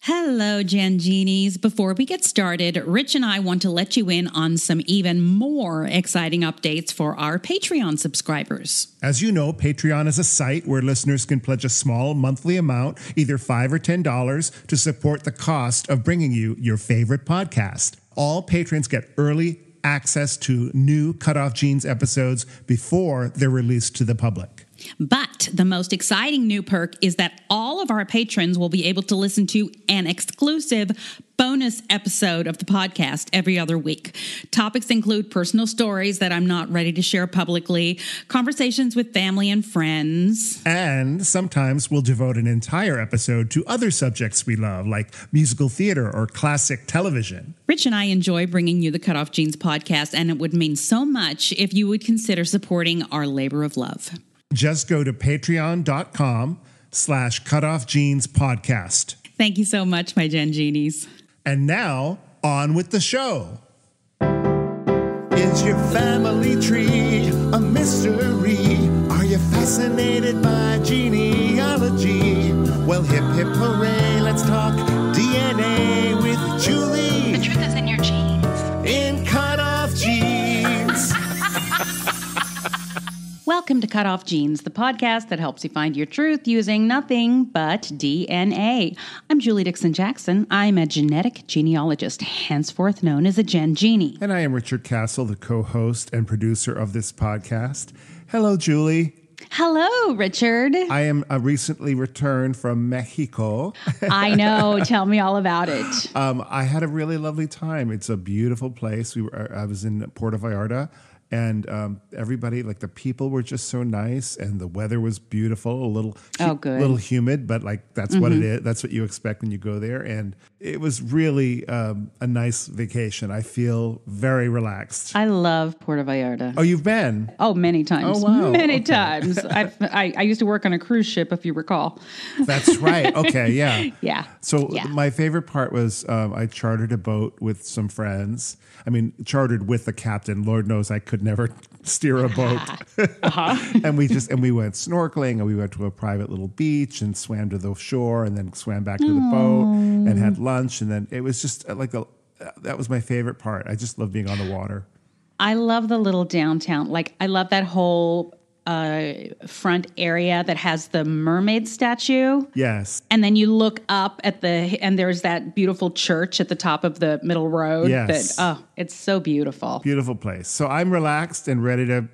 Hello, Genies. Before we get started, Rich and I want to let you in on some even more exciting updates for our Patreon subscribers. As you know, Patreon is a site where listeners can pledge a small monthly amount, either $5 or $10, to support the cost of bringing you your favorite podcast. All patrons get early access to new CutOff Genes episodes before they're released to the public. But the most exciting new perk is that all of our patrons will be able to listen to an exclusive bonus episode of the podcast every other week. Topics include personal stories that I'm not ready to share publicly, conversations with family and friends. And sometimes we'll devote an entire episode to other subjects we love, like musical theater or classic television. Rich and I enjoy bringing you the CutOff Genes podcast, and it would mean so much if you would consider supporting our labor of love. Just go to patreon.com/cutoffgenespodcast. Thank you so much, my Genies. And now, on with the show. Is your family tree a mystery? Are you fascinated by genealogy? Well, hip, hip, hooray, let's talk DNA with Julie. The truth is in your genes. In CutOff Genes. Welcome to CutOff Genes, the podcast that helps you find your truth using nothing but DNA. I'm Julie Dixon-Jackson. I'm a genetic genealogist, henceforth known as a Gen Genie. And I am Richard Castle, the co-host and producer of this podcast. Hello, Julie. Hello, Richard. I am recently returned from Mexico. I know. Tell me all about it. I had a really lovely time. It's a beautiful place. I was in Puerto Vallarta. And everybody, like the people were just so nice, and the weather was beautiful. A little humid, but like that's what it is. That's what you expect when you go there. And it was really a nice vacation. I feel very relaxed. I love Puerto Vallarta. Oh, you've been? Oh, many times. Oh, wow. Many times. I used to work on a cruise ship, if you recall. That's right. Okay, yeah. Yeah. So my favorite part was I chartered a boat with some friends. I mean, chartered with the captain. Lord knows I could never steer a boat. And we went snorkeling, and we went to a private little beach and swam to the shore, and then swam back to the boat and had lunch. And then it was just that was my favorite part. I just love being on the water. I love the little downtown. Like, I love that whole front area that has the mermaid statue. Yes. And then you look up and there's that beautiful church at the top of the middle road. Yes. It's so beautiful. Beautiful place. So I'm relaxed and ready to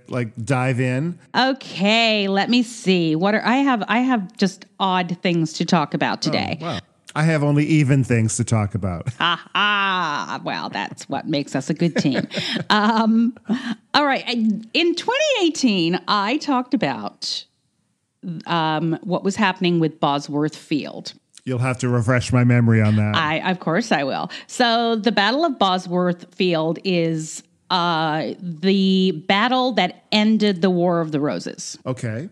dive in. Okay, let me see. I have just odd things to talk about today. Oh, wow. I have only even things to talk about. Well, that's what makes us a good team. All right. In 2018, I talked about what was happening with Bosworth Field. You'll have to refresh my memory on that. Of course I will. So the Battle of Bosworth Field is the battle that ended the War of the Roses. Okay.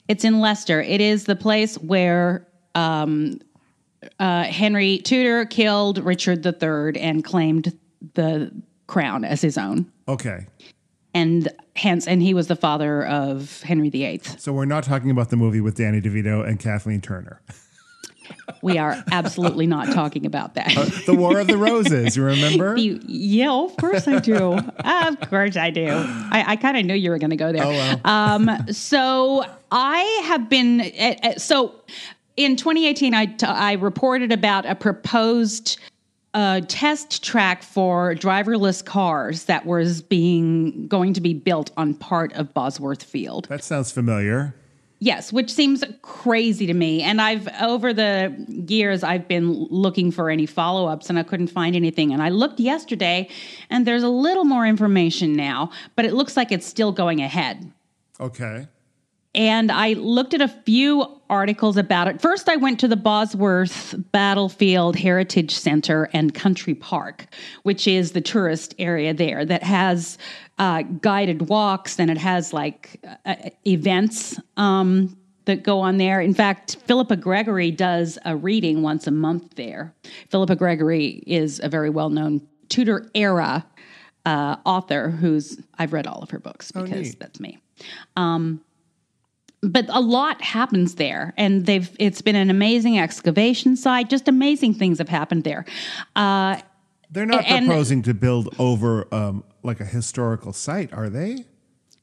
It's in Leicester. It is the place where Henry Tudor killed Richard III and claimed the crown as his own. Okay. And he was the father of Henry VIII. So we're not talking about the movie with Danny DeVito and Kathleen Turner. We are absolutely not talking about that. The War of the Roses, you remember? Yeah, of course I do. Of course I do. I kind of knew you were going to go there. Oh, wow. So I have been... in 2018, I reported about a proposed test track for driverless cars that was going to be built on part of Bosworth Field. That sounds familiar. Yes, which seems crazy to me. And over the years, I've been looking for any follow-ups, and I couldn't find anything. And I looked yesterday, and there's a little more information now, but it looks like it's still going ahead. Okay. And I looked at a few articles about it. First, I went to the Bosworth Battlefield Heritage Center and Country Park, which is the tourist area there that has guided walks, and it has events that go on there. In fact, Philippa Gregory does a reading once a month there. Philippa Gregory is a very well-known Tudor era author I've read all of her books because that's me. but a lot happens there, and it's been an amazing excavation site. Just amazing things have happened there. They're not proposing to build over like a historical site, are they?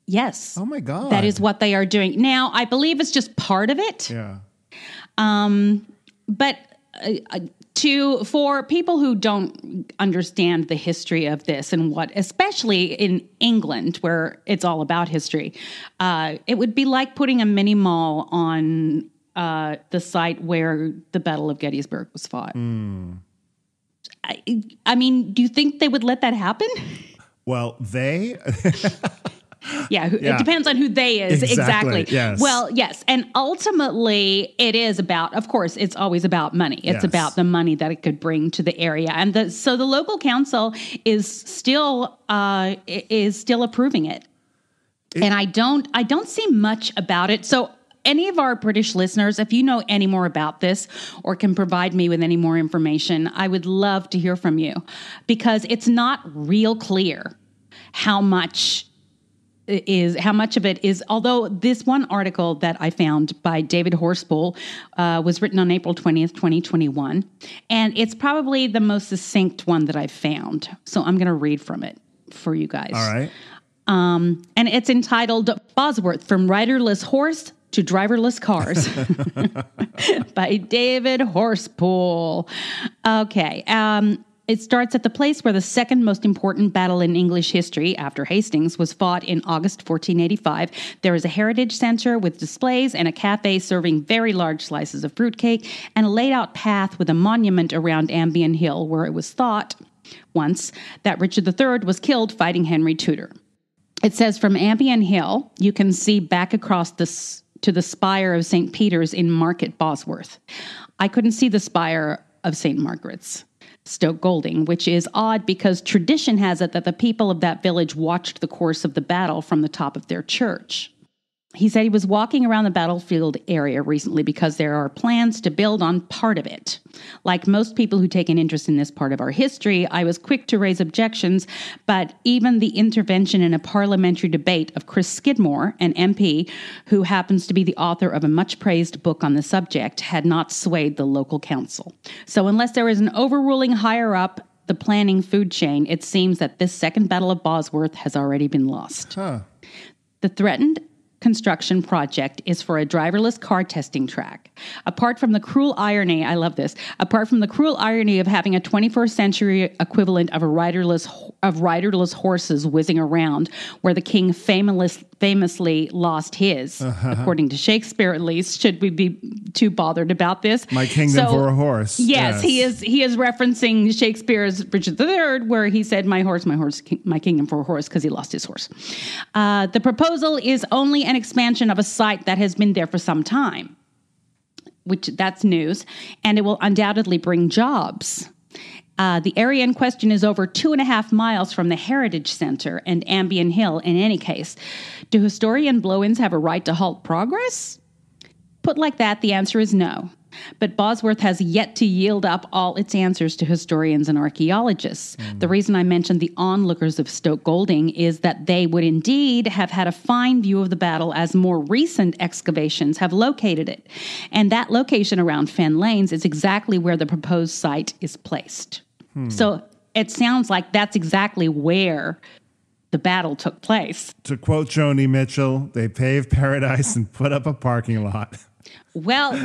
Yes. Oh my God. That is what they are doing. Now, I believe it's just part of it. Yeah. But for people who don't understand the history of this and especially in England, where it's all about history, it would be like putting a mini mall on the site where the Battle of Gettysburg was fought. I mean, do you think they would let that happen? Well, they... It depends on who they is. Exactly. Yes. Well, yes. And ultimately, it is about, of course, it's always about money. It's about the money that it could bring to the area. And so the local council is still approving it. And I don't see much about it. So any of our British listeners, if you know any more about this or can provide me with any more information, I would love to hear from you, because it's not real clear how much of it is, although this one article that I found by David Horspool was written on April 20th, 2021, and it's probably the most succinct one that I've found. So I'm going to read from it for you guys. All right. And it's entitled Bosworth, From Riderless Horse to Driverless Cars by David Horspool. Okay. It starts at the place where the second most important battle in English history, after Hastings, was fought in August 1485. There is a heritage center with displays and a cafe serving very large slices of fruitcake, and a laid-out path with a monument around Ambion Hill, where it was thought once that Richard III was killed fighting Henry Tudor. It says, from Ambion Hill, you can see back across to the spire of St. Peter's in Market Bosworth. I couldn't see the spire of St. Margaret's, Stoke Golding, which is odd because tradition has it that the people of that village watched the course of the battle from the top of their church. He said he was walking around the battlefield area recently because there are plans to build on part of it. Like most people who take an interest in this part of our history, I was quick to raise objections, but even the intervention in a parliamentary debate of Chris Skidmore, an MP, who happens to be the author of a much-praised book on the subject, had not swayed the local council. So unless there is an overruling higher up the planning food chain, it seems that this second Battle of Bosworth has already been lost. Huh. The threatened construction project is for a driverless car testing track. Apart from the cruel irony, I love this, apart from the cruel irony of having a 21st century equivalent of riderless horses whizzing around where the king famously lost his, according to Shakespeare at least, should we be too bothered about this? My kingdom for a horse. Yes, he is referencing Shakespeare's Richard III, where he said, my kingdom for a horse, because he lost his horse. The proposal is only an expansion of a site that has been there for some time, which that's news, and it will undoubtedly bring jobs. The area in question is over 2.5 miles from the Heritage Center and Ambion Hill in any case. Do historian blow-ins have a right to halt progress? Put like that, the answer is no. But Bosworth has yet to yield up all its answers to historians and archaeologists. The reason I mentioned the onlookers of Stoke Golding is that they would indeed have had a fine view of the battle as more recent excavations have located it. And that location around Fen Lanes is exactly where the proposed site is placed. So it sounds like that's exactly where the battle took place. To quote Joni Mitchell, they paved paradise and put up a parking lot. Well,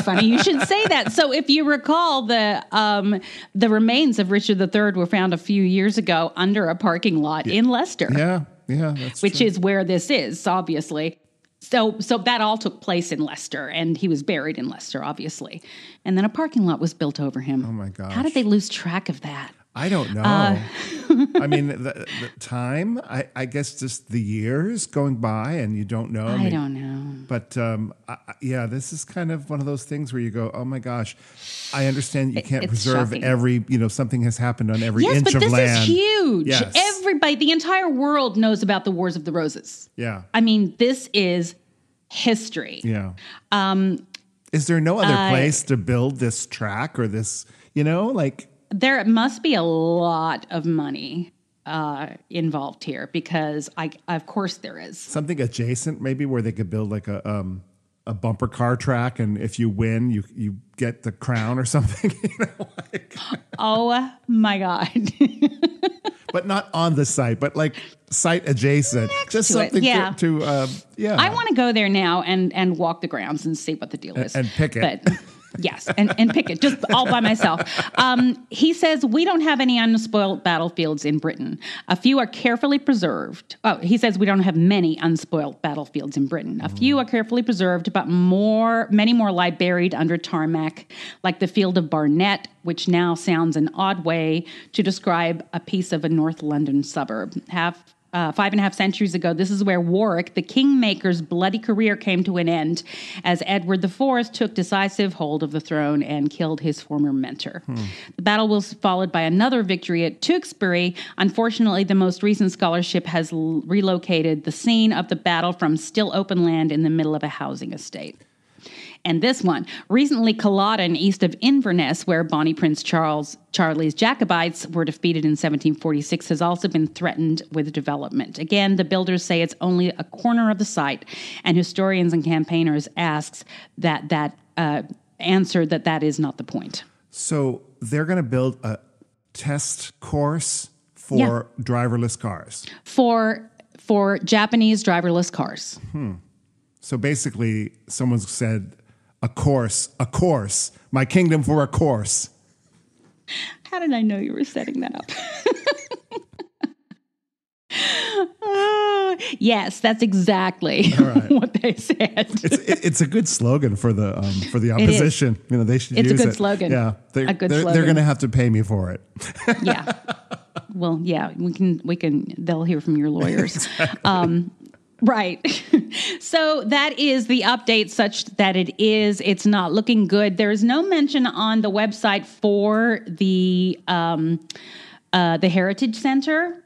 funny you should say that. So if you recall, the remains of Richard III were found a few years ago under a parking lot in Leicester. Yeah, that's which true. is where this is, obviously. So that all took place in Leicester, and he was buried in Leicester, obviously. And then a parking lot was built over him. Oh, my gosh. How did they lose track of that? I don't know. I mean, the time, I guess just the years going by and you don't know. I don't know. But yeah, this is kind of one of those things where you go, oh my gosh, I understand you can't preserve shocking. every, something has happened on every inch of land. Yes, but this is huge. Yes. Everybody, the entire world knows about the Wars of the Roses. Yeah. I mean, this is history. Yeah. Is there no other place to build this track or this, like... There must be a lot of money involved here because of course there is. Something adjacent, maybe, where they could build like a bumper car track, and if you win, you get the crown or something. Oh my God. But not on the site, but like site adjacent. Just to something it. to I want to go there now and walk the grounds and see what the deal is. And pick it. But yes, and pick it just all by myself. He says, we don't have any unspoiled battlefields in Britain. A few are carefully preserved. Oh, he says we don't have many unspoiled battlefields in Britain. A few are carefully preserved, but many more lie buried under tarmac, like the field of Barnet, which now sounds an odd way to describe a piece of a North London suburb. 5.5 centuries ago, this is where Warwick, the kingmaker's bloody career, came to an end as Edward IV took decisive hold of the throne and killed his former mentor. The battle was followed by another victory at Tewkesbury. Unfortunately, the most recent scholarship has relocated the scene of the battle from still open land in the middle of a housing estate. And this one, recently Culloden, east of Inverness, where Bonnie Prince Charlie's Jacobites were defeated in 1746, has also been threatened with development. Again, the builders say it's only a corner of the site, and historians and campaigners answer that is not the point. So they're going to build a test course for driverless cars. For Japanese driverless cars. So basically, someone said, a course, my kingdom for a course. How did I know you were setting that up? Yes, that's exactly what they said. It's a good slogan for the opposition. You know, they should use it. It's a good slogan. Yeah, a good slogan. They're going to have to pay me for it. Yeah. Well, yeah, we can. They'll hear from your lawyers. Exactly. Right. So that is the update, such that it's not looking good. There is no mention on the website for the Heritage Center,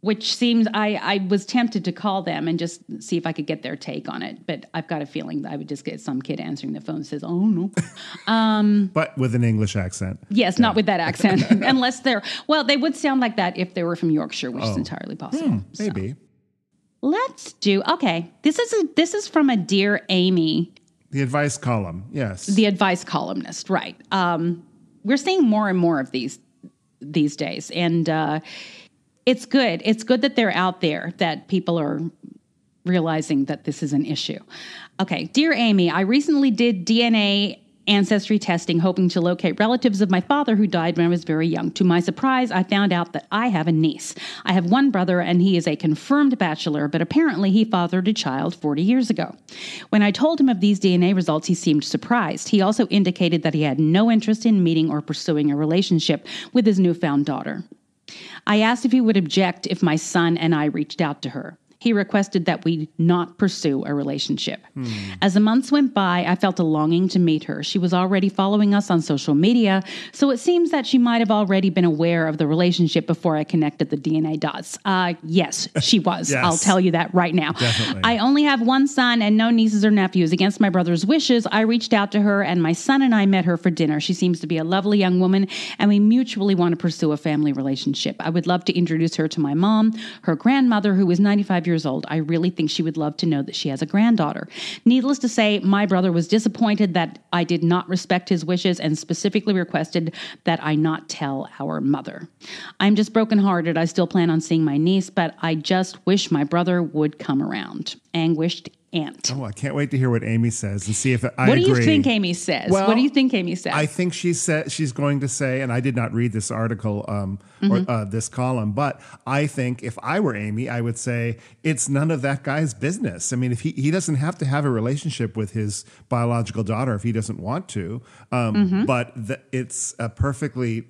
which seems, I was tempted to call them and just see if I could get their take on it. But I've got a feeling that I would just get some kid answering the phone and says, oh, no. But with an English accent. Yes, not with that accent. Unless they would sound like that if they were from Yorkshire, which is entirely possible. Maybe. So. This is from a Dear Amy. The advice column, yes. The advice columnist, right. We're seeing more and more of these days. And it's good. It's good that they're out there, that people are realizing that this is an issue. Okay, Dear Amy, I recently did DNA ancestry testing, hoping to locate relatives of my father who died when I was very young. To my surprise, I found out that I have a niece. I have one brother, and he is a confirmed bachelor, but apparently he fathered a child 40 years ago. When I told him of these DNA results, he seemed surprised. He also indicated that he had no interest in meeting or pursuing a relationship with his newfound daughter. I asked if he would object if my son and I reached out to her. He requested that we not pursue a relationship. As the months went by, I felt a longing to meet her. She was already following us on social media, so it seems that she might have already been aware of the relationship before I connected the DNA dots. Yes, she was. Yes. I'll tell you that right now. Definitely. I only have one son and no nieces or nephews. Against my brother's wishes, I reached out to her, and my son and I met her for dinner. She seems to be a lovely young woman, and we mutually want to pursue a family relationship. I would love to introduce her to my mom, her grandmother, who is 95 years old. I really think she would love to know that she has a granddaughter. Needless to say, my brother was disappointed that I did not respect his wishes and specifically requested that I not tell our mother. I'm just brokenhearted. I still plan on seeing my niece, but I just wish my brother would come around. Anguished Aunt. Oh, I can't wait to hear what Amy says and see if I agree. What do you think Amy says? Well, what do you think Amy says? I think she's going to say, and I did not read this article or this column, but I think if I were Amy, I would say it's none of that guy's business. I mean, if he doesn't have to have a relationship with his biological daughter if he doesn't want to, but it's perfectly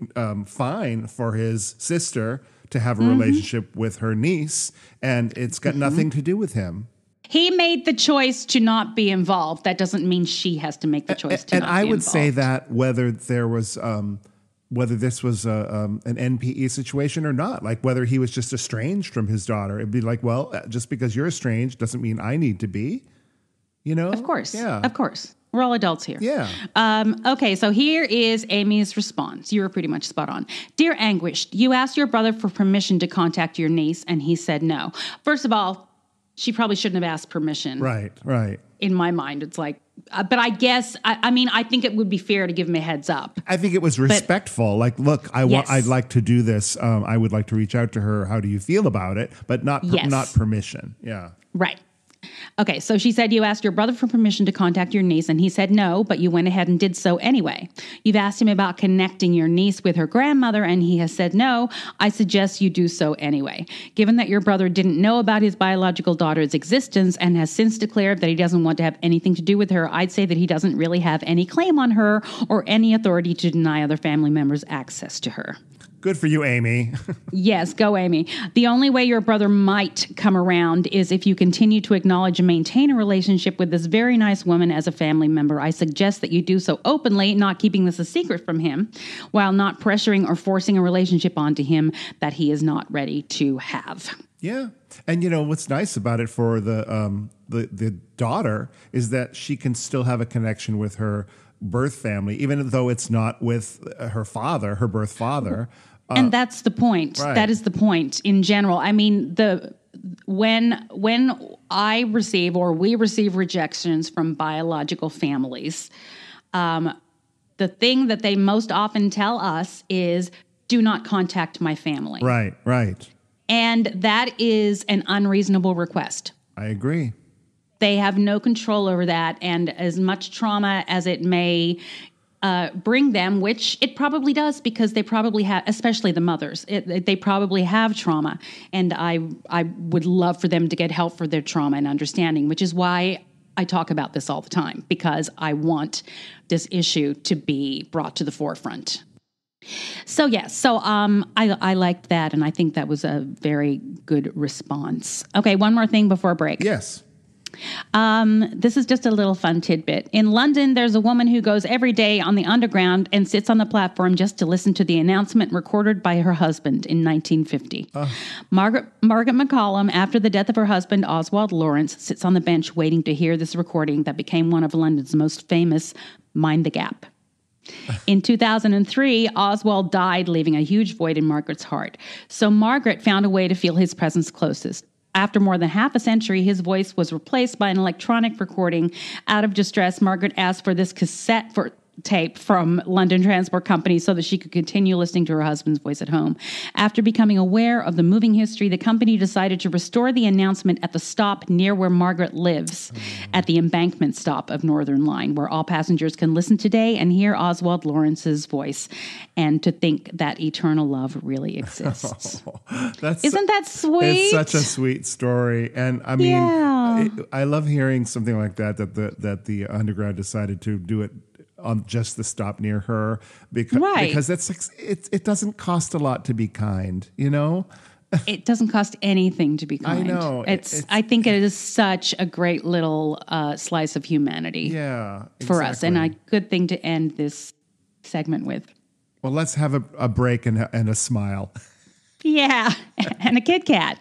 fine for his sister to have a relationship with her niece, and it's got nothing to do with him. He made the choice to not be involved. That doesn't mean she has to make the choice to not be involved. And I would say that whether this was an NPE situation or not, like whether he was just estranged from his daughter, it'd be like, well, just because you're estranged doesn't mean I need to be, you know? Of course. Yeah. Of course. We're all adults here. Yeah. Okay, so here is Amy's response. You were pretty much spot on. Dear Anguished, you asked your brother for permission to contact your niece, and he said no. First of all, she probably shouldn't have asked permission. Right. In my mind, it's like, but I guess, I think it would be fair to give him a heads up. I think it was respectful. Like, look, I'd like to do this. I would like to reach out to her. How do you feel about it? But not permission. Yeah. Right. Okay, so she said you asked your brother for permission to contact your niece, and he said no, but you went ahead and did so anyway. You've asked him about connecting your niece with her grandmother, and he has said no. I suggest you do so anyway. Given that your brother didn't know about his biological daughter's existence and has since declared that he doesn't want to have anything to do with her, I'd say that he doesn't really have any claim on her or any authority to deny other family members access to her. Good for you, Amy. Yes, go Amy. The only way your brother might come around is if you continue to acknowledge and maintain a relationship with this very nice woman as a family member. I suggest that you do so openly, not keeping this a secret from him, while not pressuring or forcing a relationship onto him that he is not ready to have. Yeah. And you know, what's nice about it for the daughter is that she can still have a connection with her birth family, even though it's not with her father, her birth father. And that's the point. Right. That is the point in general. I mean, when I receive or we receive rejections from biological families, the thing that they most often tell us is, do not contact my family. Right. And that is an unreasonable request. I agree. They have no control over that. And as much trauma as it may bring them, which it probably does, because they probably have, especially the mothers, they probably have trauma. And I would love for them to get help for their trauma and understanding, which is why I talk about this all the time, because I want this issue to be brought to the forefront. So, yes. I liked that, and I think that was a very good response. Okay, one more thing before break. Yes. This is just a little fun tidbit. In London, there's a woman who goes every day on the underground and sits on the platform just to listen to the announcement recorded by her husband in 1950. Margaret McCallum, after the death of her husband, Oswald Lawrence, sits on the bench waiting to hear this recording that became one of London's most famous Mind the Gap. In 2003, Oswald died, leaving a huge void in Margaret's heart. So Margaret found a way to feel his presence closest. After more than half a century, his voice was replaced by an electronic recording. Out of distress, Margaret asked for this cassette tape from London Transport Company so that she could continue listening to her husband's voice at home. After becoming aware of the moving history, the company decided to restore the announcement at the stop near where Margaret lives, at the embankment stop of Northern Line, where all passengers can listen today and hear Oswald Lawrence's voice, and to think that eternal love really exists. Isn't that sweet? It's such a sweet story. And I mean, I love hearing something like that the Underground decided to do it on just the stop near her, because it doesn't cost a lot to be kind, you know? It doesn't cost anything to be kind. I know. I think it is such a great little slice of humanity for us, and a good thing to end this segment with. Well, let's have a break and a smile. Yeah, and a Kit Kat.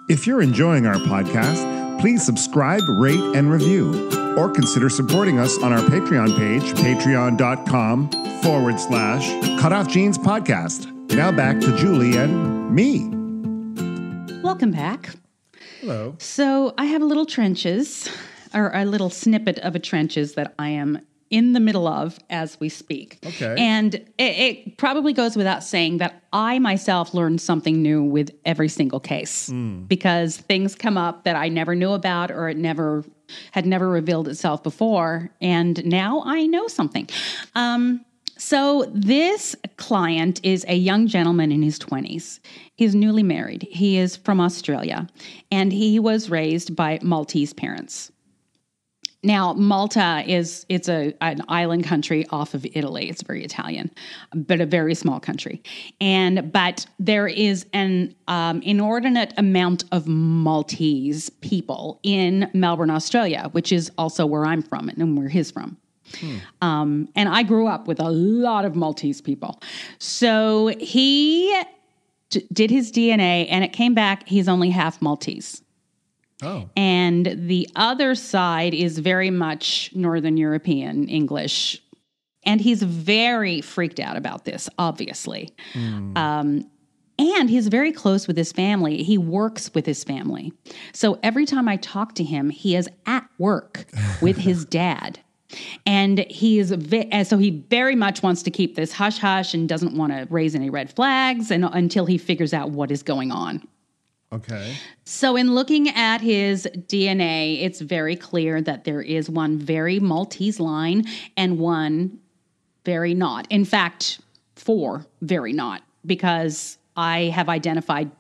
If you're enjoying our podcast, please subscribe, rate, and review. Or consider supporting us on our Patreon page, patreon.com/CutOff Jeans Podcast. Now back to Julie and me. Welcome back. Hello. So I have a little snippet of a trenches that I am in the middle of as we speak. Okay. And it probably goes without saying that I myself learned something new with every single case, because things come up that I never knew about, or it had never revealed itself before. And now I know something. So this client is a young gentleman in his 20s. He's newly married. He is from Australia, and he was raised by Maltese parents. Now, Malta it's an island country off of Italy. It's very Italian, but a very small country. But there is an inordinate amount of Maltese people in Melbourne, Australia, which is also where I'm from and where he's from. And I grew up with a lot of Maltese people. So he did his DNA, and it came back he's only half Maltese. Oh. And the other side is very much Northern European English. And he's very freaked out about this, obviously. And he's very close with his family. He works with his family. So every time I talk to him, he is at work with his dad. And so he very much wants to keep this hush-hush and doesn't want to raise any red flags until he figures out what is going on. Okay. So in looking at his DNA, it's very clear that there is one very Maltese line and one very not. In fact, 4 very not, because I have identified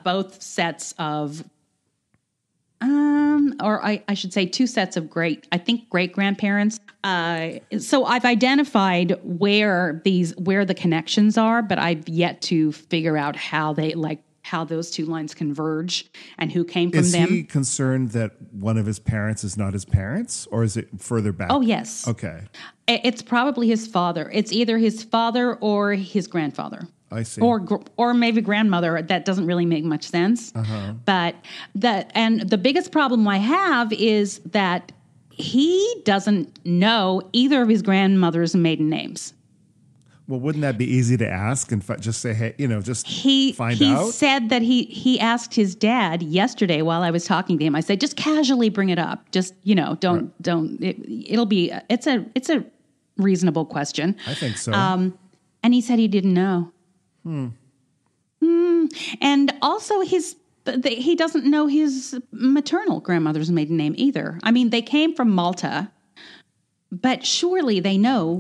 both sets of, I should say 2 sets of great-grandparents. So I've identified where the connections are, but I've yet to figure out how those 2 lines converge and who came from them. Is he concerned that one of his parents is not his parents, or is it further back? Oh, yes. Okay. It's probably his father. It's either his father or his grandfather. I see. Or maybe grandmother. That doesn't really make much sense. But the biggest problem I have is that he doesn't know either of his grandmother's maiden names. Well, wouldn't that be easy to ask and just say, hey, just find out? He said that he asked his dad yesterday while I was talking to him. I said, just casually bring it up. Just, don't, it's a reasonable question. I think so. And he said he didn't know. And also he doesn't know his maternal grandmother's maiden name either. I mean, they came from Malta, but surely they know.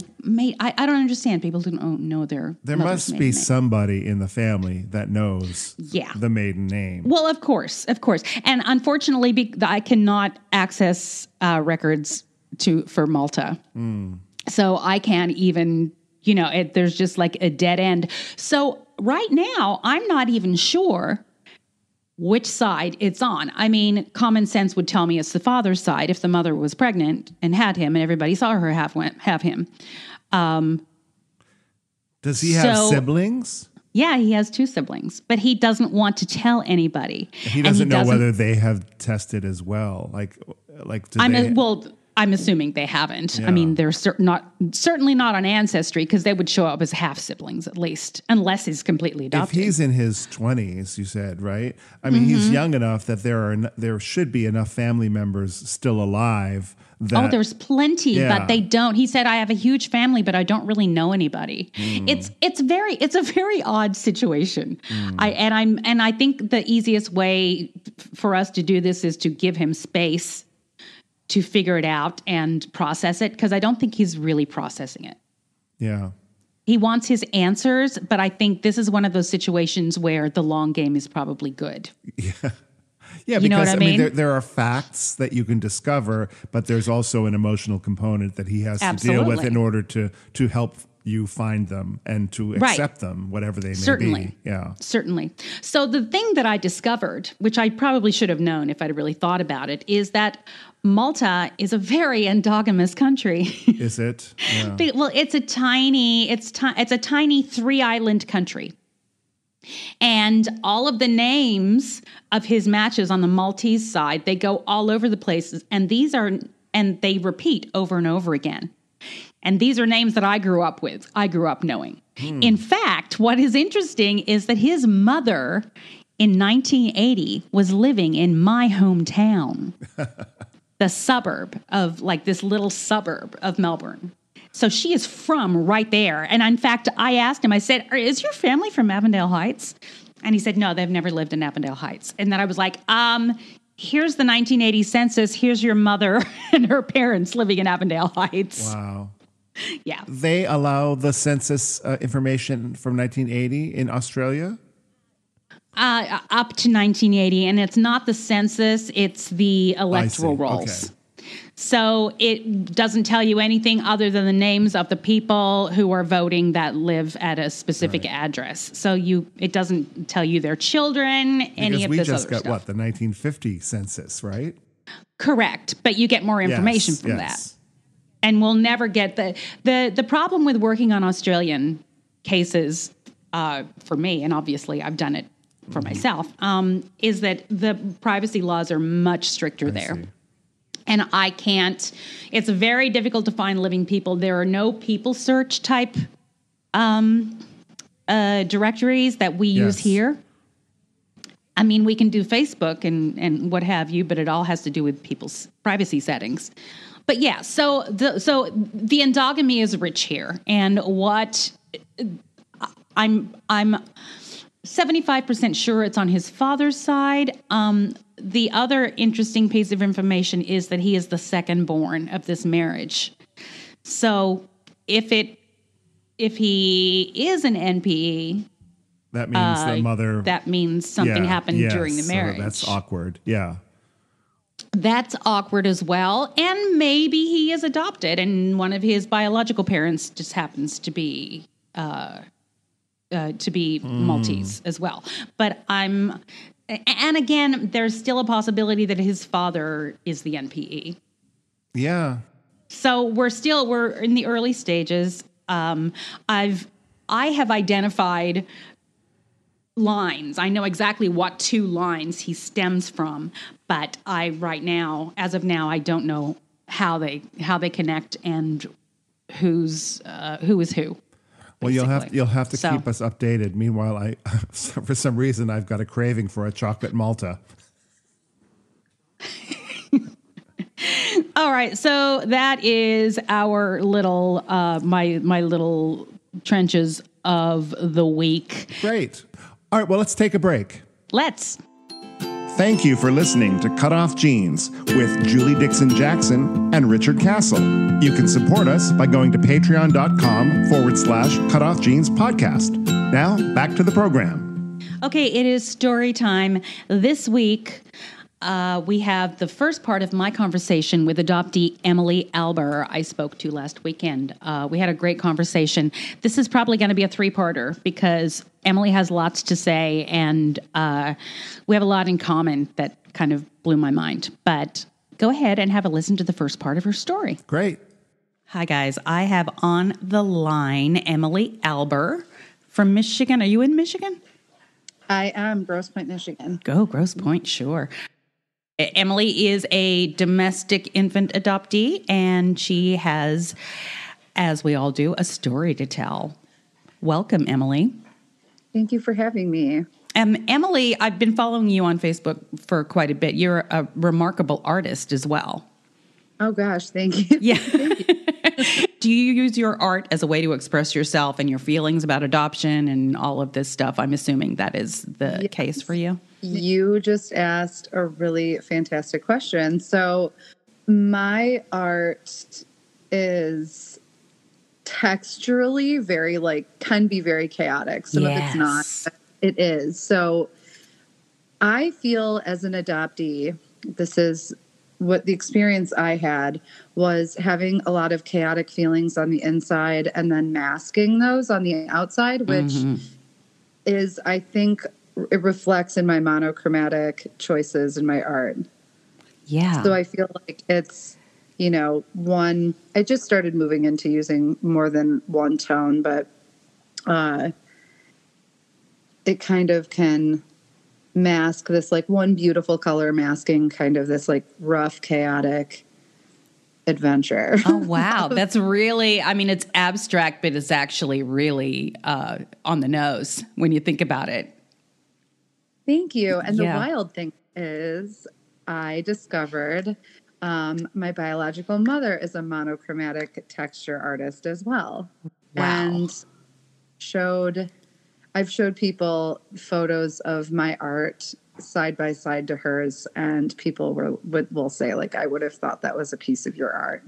I don't understand. People don't know their. There must be somebody in the family that knows the maiden name. Well, of course. And unfortunately, I cannot access records for Malta. So I can't even, there's just like a dead end. So right now, I'm not even sure which side it's on. I mean, common sense would tell me it's the father's side if the mother was pregnant and had him and everybody saw her have him. Does he have siblings? Yeah, he has 2 siblings, but he doesn't want to tell anybody. He doesn't know whether they have tested as well. I'm assuming they haven't. Yeah. I mean, they're certainly not on Ancestry because they would show up as half siblings at least, unless he's completely adopted. If he's in his 20s, you said, right? I mean, he's young enough that there should be enough family members still alive. There's plenty, but they don't. He said, I have a huge family, but I don't really know anybody. It's a very odd situation. I think the easiest way for us to do this is to give him space to figure it out and process it, because I don't think he's really processing it. Yeah. He wants his answers, but I think this is one of those situations where the long game is probably good. Yeah. Yeah, because, you know what I mean? There are facts that you can discover, but there's also an emotional component that he has to deal with in order to help you find them and to accept them, whatever they may be. Yeah. Certainly. So the thing that I discovered, which I probably should have known if I'd really thought about it, is that Malta is a very endogamous country. Is it? Yeah. Well, it's a tiny 3-island country. And all of the names of his matches on the Maltese side, they go all over the places, and they repeat over and over again. And these are names that I grew up with. I grew up knowing. In fact, what is interesting is that his mother in 1980 was living in my hometown, the suburb of this little suburb of Melbourne. So she is from right there. And in fact, I asked him, I said, is your family from Avondale Heights? And he said, no, they've never lived in Avondale Heights. And then I was like, here's the 1980 census. Here's your mother and her parents living in Avondale Heights. Wow. Yeah. They allow the census information from 1980 in Australia? Up to 1980. And it's not the census, it's the electoral rolls. Okay. So it doesn't tell you anything other than the names of the people who are voting that live at a specific address. So it doesn't tell you their children, any of this other stuff. Because we just got, the 1950 census, right? Correct. But you get more information from that. And we'll never get the problem with working on Australian cases for me, and obviously I've done it for myself, is that the privacy laws are much stricter there. See. And I can't, it's very difficult to find living people. There are no people search type directories that we use here. I mean, we can do Facebook and what have you, but it all has to do with people's privacy settings. But yeah, so the endogamy is rich here. And what I'm 75% sure it's on his father's side. The other interesting piece of information is that he is the second born of this marriage. So if he is an NPE, that means the mother. That means something happened during the marriage. So that's awkward. Yeah. That's awkward as well. And maybe he is adopted and one of his biological parents just happens to be Maltese as well. But and again, there's still a possibility that his father is the NPE. Yeah. So we're in the early stages. I have identified lines. I know exactly what two lines he stems from, but as of now, I don't know how they connect and who is who. Well, you'll have to keep us updated. Meanwhile, for some reason I've got a craving for a chocolate Malta. All right, so that is our little my little trenches of the week. Great. All right, well, let's take a break. Let's. Thank you for listening to Cut Off Jeans with Julie Dixon Jackson and Richard Castle. You can support us by going to patreon.com/Cut Off Jeans podcast. Now, back to the program. Okay, it is story time. This week, we have the first part of my conversation with adoptee Emily Alber I spoke to last weekend. We had a great conversation. This is probably going to be a three-parter because Emily has lots to say, and we have a lot in common that kind of blew my mind. But go ahead and have a listen to the first part of her story. Great. Hi, guys. I have on the line Emily Alber from Michigan. Are you in Michigan? I am Grosse Pointe, Michigan. Go, Grosse Pointe, sure. Emily is a domestic infant adoptee, and she has, as we all do, a story to tell. Welcome, Emily. Thank you for having me. Emily, I've been following you on Facebook for quite a bit. You're a remarkable artist as well. Oh, gosh, thank you. Yeah. Thank you. Do you use your art as a way to express yourself and your feelings about adoption and all of this stuff? I'm assuming that is the case for you. You just asked a really fantastic question. So my art is texturally can be very chaotic. Some of it's not, but it is. So I feel as an adoptee, this is what the experience I had was having a lot of chaotic feelings on the inside and then masking those on the outside, which is, I think, it reflects in my monochromatic choices in my art. Yeah. So I feel like it's, I just started moving into using more than one tone, but it kind of can mask this one beautiful color masking kind of this rough, chaotic adventure. Oh, wow. That's really, it's abstract, but it's actually really on the nose when you think about it. Thank you. And the wild thing is I discovered my biological mother is a monochromatic texture artist as well. Wow. And I've showed people photos of my art side by side to hers, and people will say, I would have thought that was a piece of your art.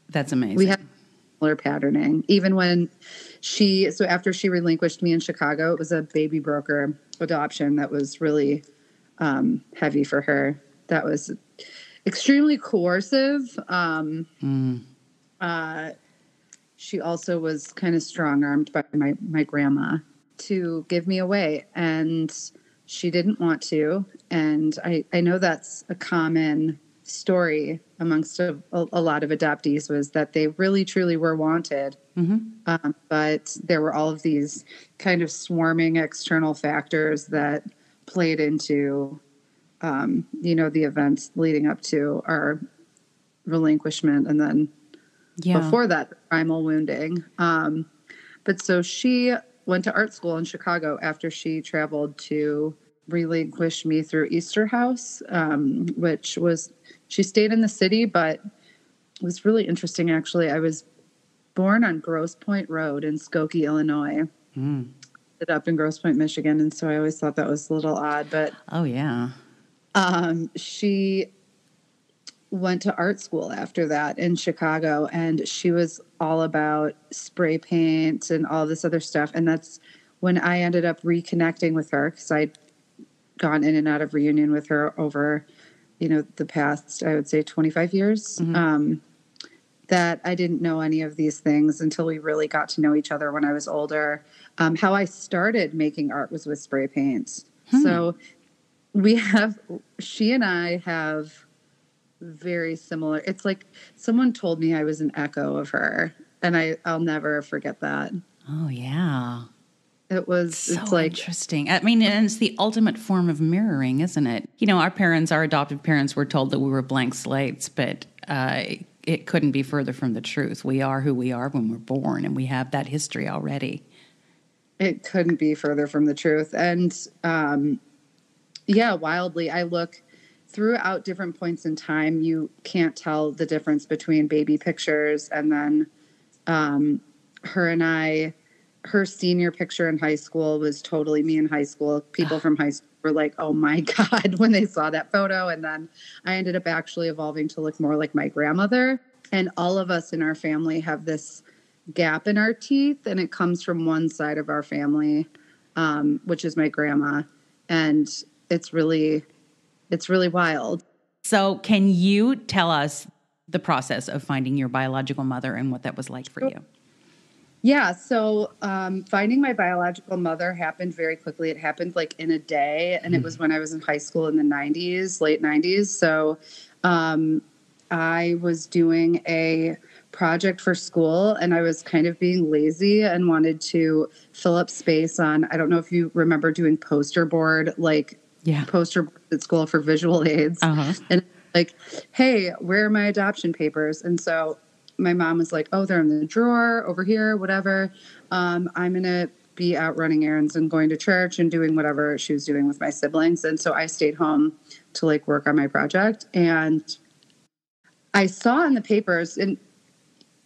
That's amazing. We have similar patterning. Even when after she relinquished me in Chicago, it was a baby broker adoption that was really heavy for her. That was extremely coercive. She also was kind of strong-armed by my grandma to give me away, and she didn't want to. And I know that's a common story amongst a lot of adoptees, was that they really truly were wanted. But there were all of these kind of swarming external factors that played into, the events leading up to our relinquishment. And then before that, the primal wounding. But so she went to art school in Chicago after she traveled to relinquish me through Easter House, she stayed in the city, but it was really interesting, actually. I was born on Grosse Pointe Road in Skokie, Illinois. Ended up in Grosse Pointe, Michigan, and so I always thought that was a little odd. But she went to art school after that in Chicago, and she was all about spray paint and all this other stuff. And that's when I ended up reconnecting with her, because I'd gone in and out of reunion with her over, the past, I would say 25 years. That I didn't know any of these things until we really got to know each other when I was older. How I started making art was with spray paints. So she and I have very similar. It's like someone told me I was an echo of her, and I'll never forget that. Oh yeah. It's like interesting. I mean, and it's the ultimate form of mirroring, isn't it? Our adoptive parents were told that we were blank slates, but it couldn't be further from the truth. We are who we are when we're born, and we have that history already. It couldn't be further from the truth. And wildly, I look throughout different points in time. You can't tell the difference between baby pictures and then her and I. Her senior picture in high school was totally me in high school. People from high school were like, oh my God, when they saw that photo. And then I ended up actually evolving to look more like my grandmother. And all of us in our family have this gap in our teeth, and it comes from one side of our family, which is my grandma. And it's really wild. So can you tell us the process of finding your biological mother and what that was like for you? Yeah. So finding my biological mother happened very quickly. It happened like in a day. And it was when I was in high school in the late 90s. So I was doing a project for school, and I was kind of being lazy and wanted to fill up space on, I don't know if you remember doing poster board, poster board at school for visual aids. And like, hey, where are my adoption papers? And so my mom was like, oh, they're in the drawer over here, whatever. I'm going to be out running errands and going to church and doing whatever she was doing with my siblings. And so I stayed home to work on my project. And I saw in the papers, and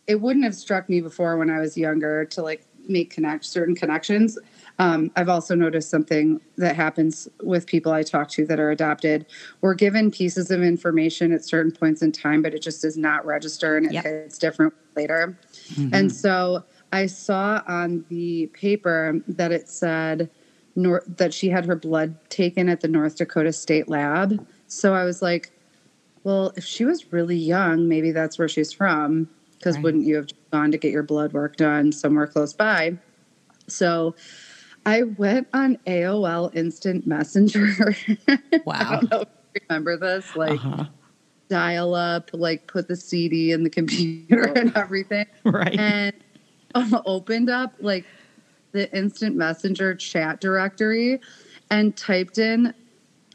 it wouldn't have struck me before when I was younger to make certain connections. I've also noticed something that happens with people I talk to that are adopted. We're given pieces of information at certain points in time, but it just does not register, and it hits different later. And so I saw on the paper that it said that she had her blood taken at the North Dakota State Lab. So I was like, well, if she was really young, maybe that's where she's from, because wouldn't you have gone to get your blood work done somewhere close by? So I went on AOL Instant Messenger. Wow. I don't know if you remember this, dial up, put the CD in the computer and everything. Right. And opened up the Instant Messenger chat directory and typed in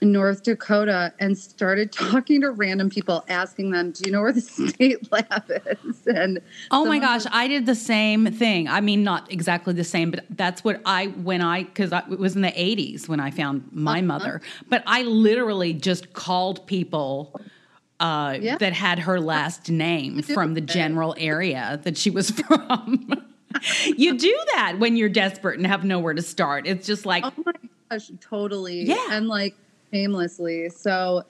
North Dakota and started talking to random people, asking them, do you know where the state lab is? And oh my gosh, I did the same thing. I mean, not exactly the same, but that's what because it was in the 80s when I found my mother, but I literally just called people that had her last name from the general area that she was from. You do that when you're desperate and have nowhere to start. It's just like, oh my gosh, totally. Yeah. And shamelessly. So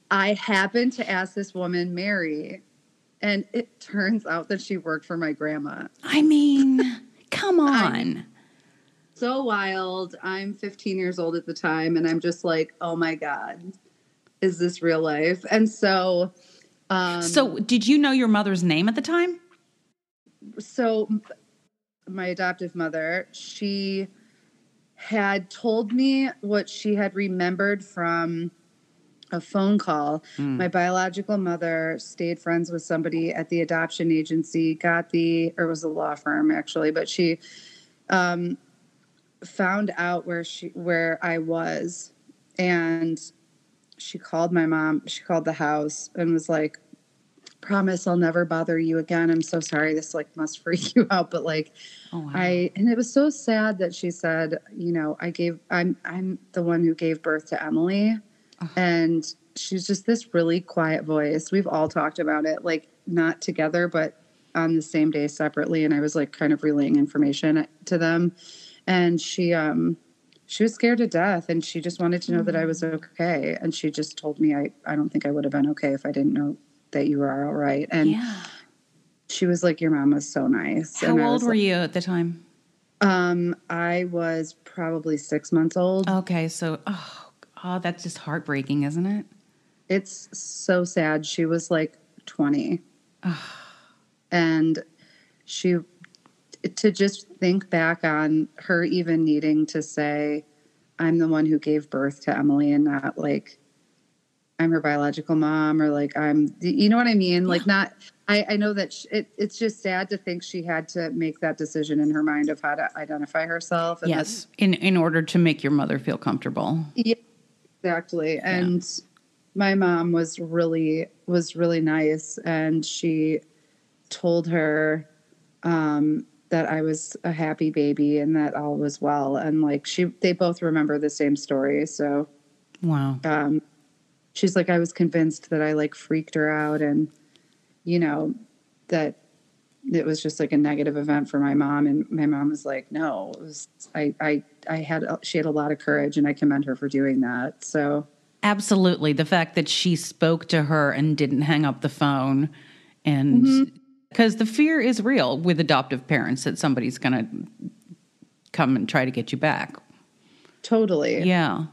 I happened to ask this woman, Mary, and it turns out that she worked for my grandma. I mean, come on. So wild. I'm 15 years old at the time, and I'm just like, oh my God, is this real life? And so... so did you know your mother's name at the time? So my adoptive mother, she had told me what she had remembered from a phone call. My biological mother stayed friends with somebody at the adoption agency, or it was a law firm actually, but she found out where I was, and she called my mom. She called the house and was like, promise I'll never bother you again. I'm so sorry. This like must freak you out. But like, Oh, wow. and it was so sad that she said, I'm the one who gave birth to Emily. And she's just this really quiet voice. We've all talked about it, like not together, but on the same day separately. And I was like kind of relaying information to them. And she was scared to death, and she just wanted to know that I was okay. And she just told me, I don't think I would have been okay if I didn't know that you were all right. And she was like, your mom was so nice. How old were you at the time? I was probably 6 months old. Okay. So, that's just heartbreaking, isn't it? It's so sad. She was like 20. And to just think back on her even needing to say, I'm the one who gave birth to Emily, and not like I'm her biological mom, or like you know what I mean? Yeah. Like not, I know that it's just sad to think she had to make that decision in her mind of how to identify herself. And yes. In order to make your mother feel comfortable. Yeah, exactly. Yeah. And my mom was really nice. And she told her, that I was a happy baby and that all was well. And like they both remember the same story. So, wow. She's like, I was convinced that I like freaked her out, and, that it was just like a negative event for my mom. And my mom was like, no, it was, she had a lot of courage, and I commend her for doing that. So absolutely. The fact that she spoke to her and didn't hang up the phone, and because the fear is real with adoptive parents that somebody's going to come and try to get you back. Totally. Yeah.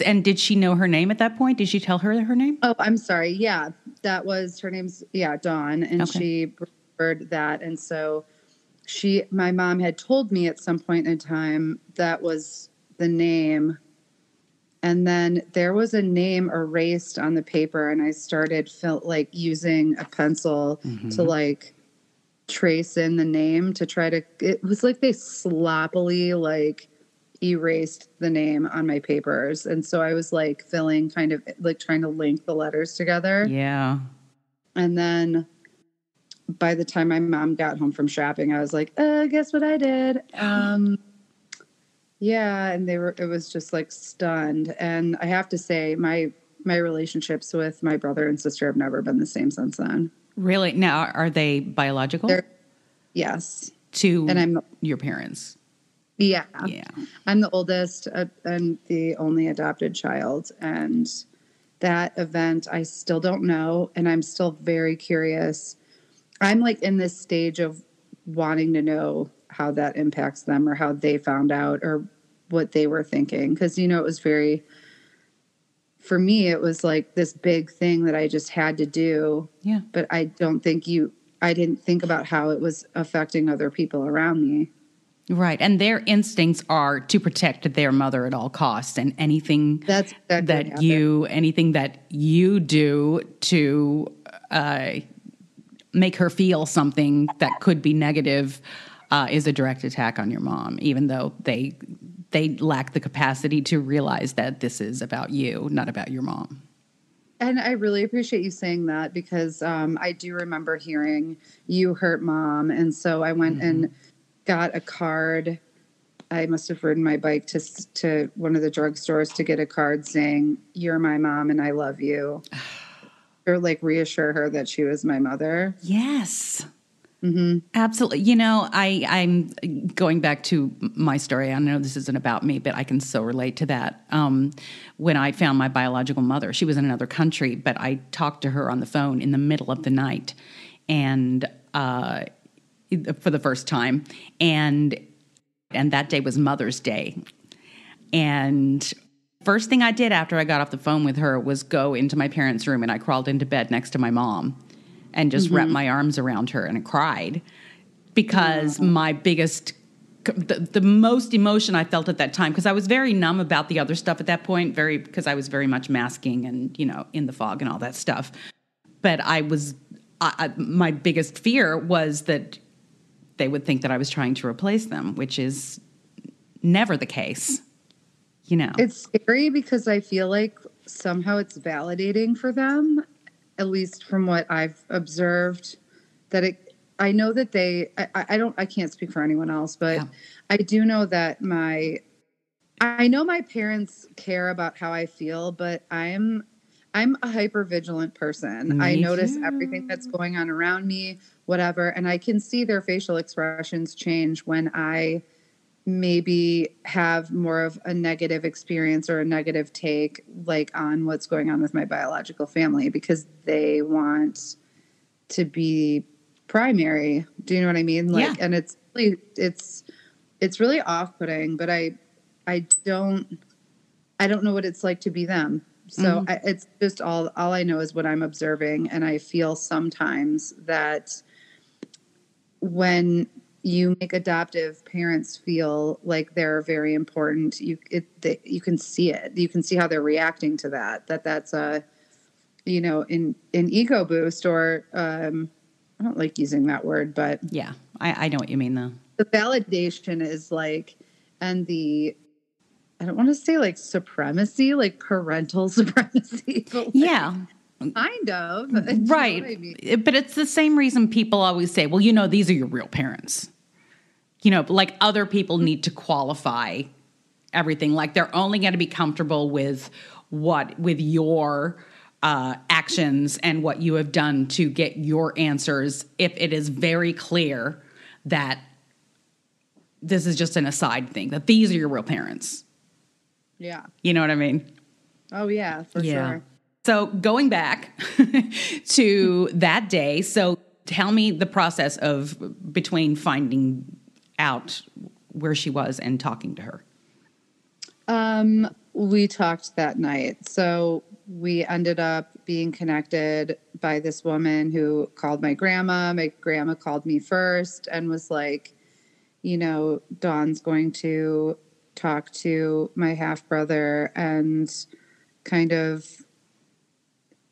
And did she know her name at that point? Did she tell her name? Oh, I'm sorry. Yeah, that was her name's Dawn, and she preferred that. And so my mom had told me at some point in time that was the name. And then there was a name erased on the paper, and I started using a pencil to like trace in the name to try to. It was like they sloppily like erased the name on my papers, and so I was like filling, kind of like trying to link the letters together. Yeah. And then by the time my mom got home from shopping, I was like, guess what I did? Yeah, and it was just like stunned. And I have to say, my relationships with my brother and sister have never been the same since then. Really? Now, are they biological? Yes. And I'm your parents? Yeah. Yeah. I'm the oldest and the only adopted child. And that event, I still don't know. And I'm still very curious. I'm like in this stage of wanting to know how that impacts them, or how they found out, or what they were thinking. Because, it was for me, it was like this big thing that I just had to do. Yeah. But I didn't think about how it was affecting other people around me. Right. And their instincts are to protect their mother at all costs, and anything that you do to make her feel something that could be negative is a direct attack on your mom, even though they lack the capacity to realize that this is about you, not about your mom. And I really appreciate you saying that, because I do remember hearing you hurt mom. And so I went and got a card. I must have ridden my bike to one of the drugstores to get a card saying, you're my mom and I love you. Or like reassure her that she was my mother. Yes. Mm-hmm. Absolutely. I'm going back to my story. I know this isn't about me, but I can so relate to that. When I found my biological mother, she was in another country, but I talked to her on the phone in the middle of the night, and for the first time, and that day was Mother's Day. And first thing I did after I got off the phone with her was go into my parents' room, and I crawled into bed next to my mom and just wrapped my arms around her and cried, because my biggest, the most emotion I felt at that time, because I was very numb about the other stuff at that point, because I was very much masking and, in the fog and all that stuff. But my biggest fear was that they would think that I was trying to replace them, which is never the case, you know. It's scary because I feel like somehow it's validating for them, at least from what I've observed, that I know that I can't speak for anyone else, but Yeah. I do know that I know my parents care about how I feel, but I'm a hyper vigilant person. I Me notice too. everything that's going on around me, whatever, and I can see their facial expressions change when I maybe have more of a negative experience or a negative take like on what's going on with my biological family, because they want to be primary. Do you know what I mean? Like, Yeah. and it's really off-putting, but I don't know what it's like to be them. So it's just all I know is what I'm observing. And I feel sometimes that when you make adoptive parents feel like they're very important, you can see it. You can see how they're reacting to that's a, an ego boost, or I don't like using that word, but Yeah, I know what you mean, though. the validation is like, and I don't want to say like supremacy, like parental supremacy, but like, Yeah. kind of. Do you know Right. what I mean? But it's the same reason people always say, well, these are your real parents. Like other people need to qualify everything. Like they're only going to be comfortable with your actions and what you have done to get your answers if it is very clear that this is just an aside thing, that these are your real parents. Yeah. You know what I mean? Oh yeah, for sure. So going back to that day, so tell me the process of between finding out where she was and talking to her. We talked that night. So we ended up being connected by this woman who called my grandma. My grandma called me first and was like, Dawn's going to talk to my half brother and kind of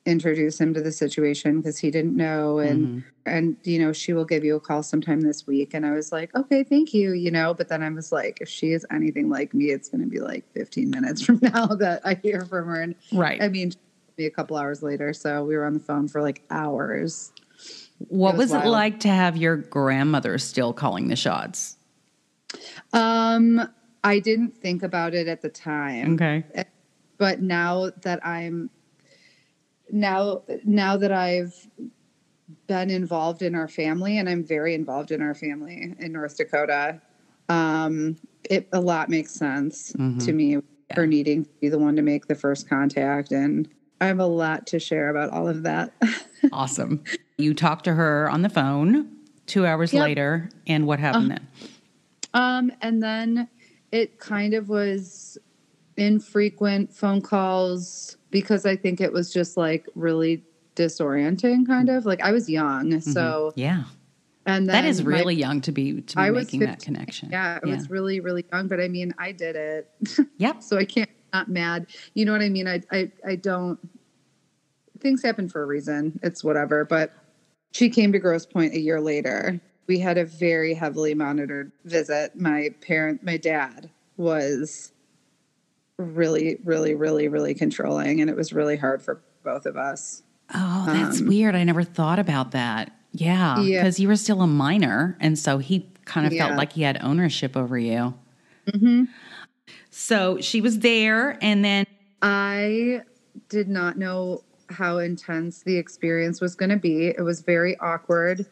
introduce him to the situation because he didn't know. And she will give you a call sometime this week. And I was like, okay, thank you, but then I was like, if she is anything like me, it's going to be like 15 minutes from now that I hear from her. And Right. I mean, a couple hours later. So we were on the phone for like hours. What was it like to have your grandmother still calling the shots? I didn't think about it at the time. Okay. But now that I've been involved in our family, and I'm very involved in our family in North Dakota, a lot makes sense to me for needing to be the one to make the first contact. And I have a lot to share about all of that. Awesome. You talked to her on the phone 2 hours later, and what happened then? And then it kind of was infrequent phone calls because I think it was just like really disorienting, kind of. Like I was young, so yeah. And then that is really young to be making that connection. Yeah, it was really, really young. But I mean, I did it. Yep. So I can't not mad. You know what I mean? I don't. Things happen for a reason. It's whatever. But she came to Grosse Pointe a year later. We had a very heavily monitored visit. My dad was really, really, really, really controlling, and it was really hard for both of us. Oh, that's weird. I never thought about that. Yeah, because you were still a minor, and so he kind of felt like he had ownership over you. Mm-hmm. So she was there, and then I did not know how intense the experience was going to be. It was very awkward.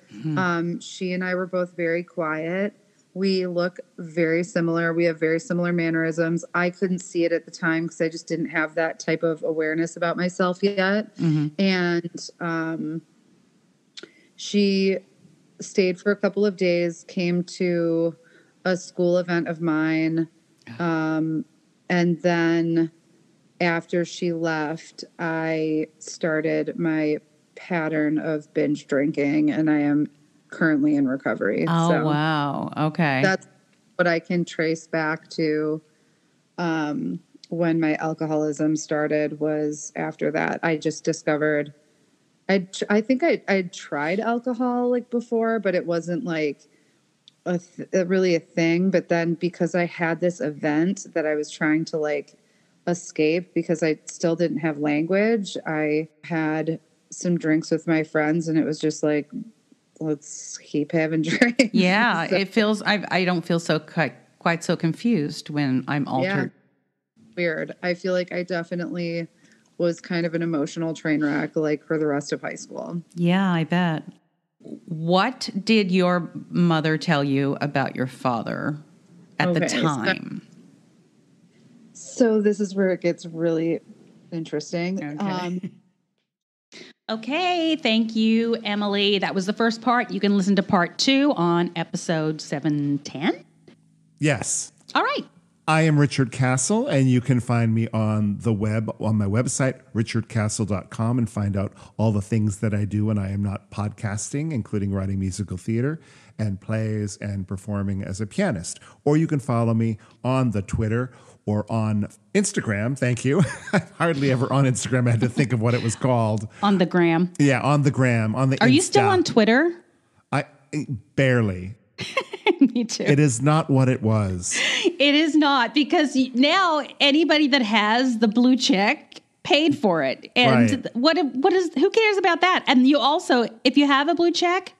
She and I were both very quiet. We look very similar. We have very similar mannerisms. I couldn't see it at the time because I just didn't have that type of awareness about myself yet. And she stayed for a couple of days, came to a school event of mine. And then after she left, I started my pattern of binge drinking, and I am currently in recovery. Oh, wow. Okay. That's what I can trace back to when my alcoholism started. Was after that. I just discovered I think I'd tried alcohol like before, but it wasn't like really a thing. But then because I had this event that I was trying to like escape because I still didn't have language, I had some drinks with my friends and it was just like, let's keep having drinks. Yeah, so, it feels, I don't feel so quite so confused when I'm altered. Yeah, weird. I feel like I definitely was kind of an emotional train wreck like for the rest of high school. Yeah, I bet. What did your mother tell you about your father at the time? So this is where it gets really interesting. Okay. Okay, thank you, Emily. That was the first part. You can listen to part 2 on episode 710. Yes. All right. I am Richard Castle, and you can find me on the web, on my website, richardcastle.com, and find out all the things that I do when I am not podcasting, including writing musical theater and plays and performing as a pianist. Or you can follow me on the Twitter or on Instagram. Thank you. I'm hardly ever on Instagram. I had to think of what it was called. On the gram. Yeah, on the gram. On the Are Insta. you still on Twitter? Barely. Me too. It is not what it was. It is not, because now anybody that has the blue check paid for it. And right. Who cares about that? And you also, if you have a blue check,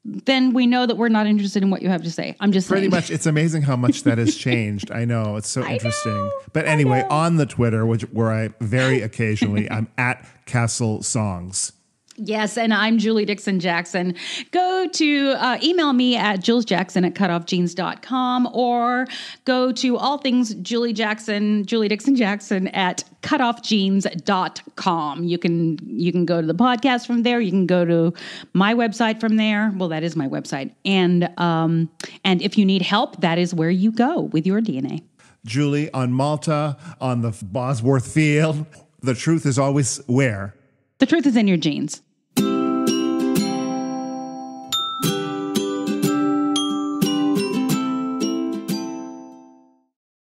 then we know that we're not interested in what you have to say. I'm just pretty saying. much. It's amazing how much that has changed. I know, it's so interesting. But anyway, on the Twitter, where I very occasionally, I'm at Castle Songs. Yes, and I'm Julie Dixon Jackson. Go to email me at julesjackson@cutoffjeans.com, or go to all things Julie Dixon Jackson at cutoffjeans.com. You can go to the podcast from there. You can go to my website from there. Well, that is my website. And if you need help, that is where you go with your DNA. Julie, on Malta, on the Bosworth Field, the truth is always where? The truth is in your jeans.